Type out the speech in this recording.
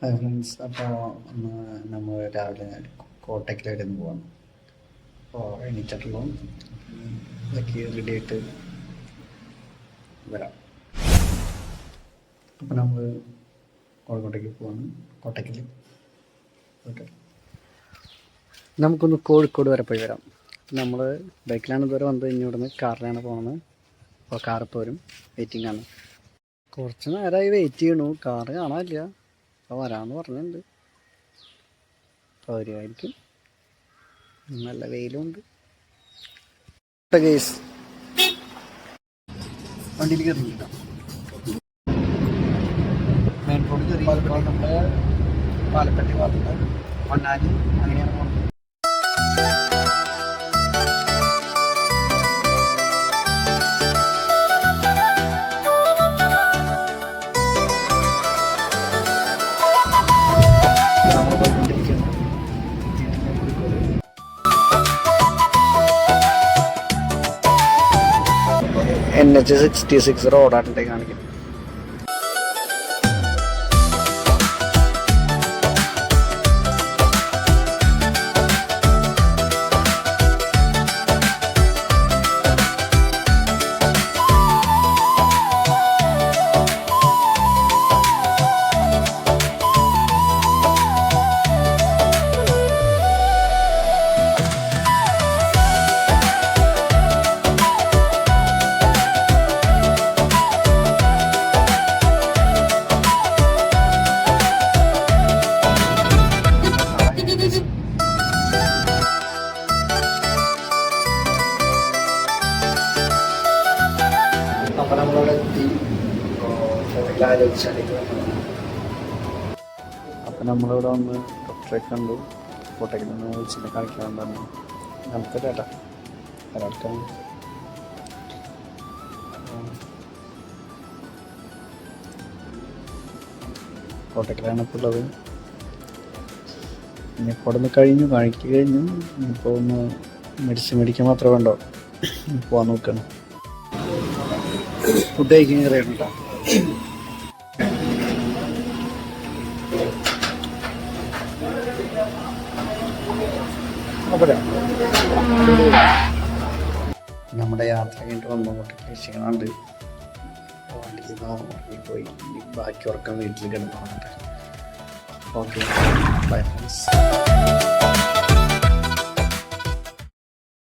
Hi friends, അപ്പോൾ നമ്മൾ രാവിലെ കോട്ടയ്ക്കലായിട്ട് പോവാണ്. അപ്പോൾ എണീറ്റിട്ടുള്ളൂ, ഇതൊക്കെ റെഡി ആയിട്ട് വരാം. അപ്പോൾ നമ്മൾ കോഴിക്കോട്ടേക്ക് പോവാണ്. കോട്ടയ്ക്കൽ ഓക്കെ. നമുക്കൊന്ന് കോഴിക്കോട് വരെ പോയി വരാം. നമ്മൾ ബൈക്കിലാണ് ഇതുവരെ വന്നത്, ഇനി ഇവിടുന്ന് കാറിലാണ് പോകുന്നത്. അപ്പോൾ കാറിപ്പോൾ വരും, വെയിറ്റിംഗ് ആണ്. കുറച്ച് നേരമായി വെയിറ്റ് ചെയ്യണു, കാറ് കാണാനില്ല. അപ്പോൾ വരാമെന്ന് പറഞ്ഞിട്ടുണ്ട്, അപ്പോൾ വരുമായിരിക്കും. നല്ല വെയിലുണ്ട്. വണ്ടിയിൽ കയറിയില്ല, മെയിൻ റോഡ് കയറി നമ്മുടെ പാലപ്പെട്ടി ഭാഗത്ത് പൊന്നാനി അങ്ങനെയാണ് പോകുന്നത്. NH66 റോഡാട്ടെ കാണിക്കും. അപ്പം നമ്മളിവിടെ എത്തി. അപ്പം നമ്മളിവിടെ വന്ന് ഡോക്ടറെ കണ്ടു. കോട്ടയ്ക്ക് നിന്ന് വിളിച്ചിട്ട് കാണിക്കാൻ പറഞ്ഞു. നമുക്ക് കേട്ടാ ഒരാൾക്കാണ്. കോട്ടയ്ക്കലാണ് ഇപ്പോൾ ഉള്ളത്. ഇനിയിപ്പോൾ അവിടെ നിന്ന് കാണിക്കുക കഴിഞ്ഞു. ഇപ്പോൾ ഒന്ന് മെഡിസിൻ മേടിക്കാൻ മാത്രമേ വേണ്ടോ, പോകാൻ നോക്കണം. ഫുഡ് കഴിക്കാൻ കയറിയാണ് കേട്ടോ. നമ്മുടെ യാത്ര കഴിഞ്ഞിട്ട് വന്നോട്ട് ക്ഷീണമുണ്ട്. വണ്ടിയിൽ നിന്ന് ഉറങ്ങിപ്പോയി. ബാക്കി ഉറക്കം വീട്ടിൽ കിടന്നു. Okay, bye friends.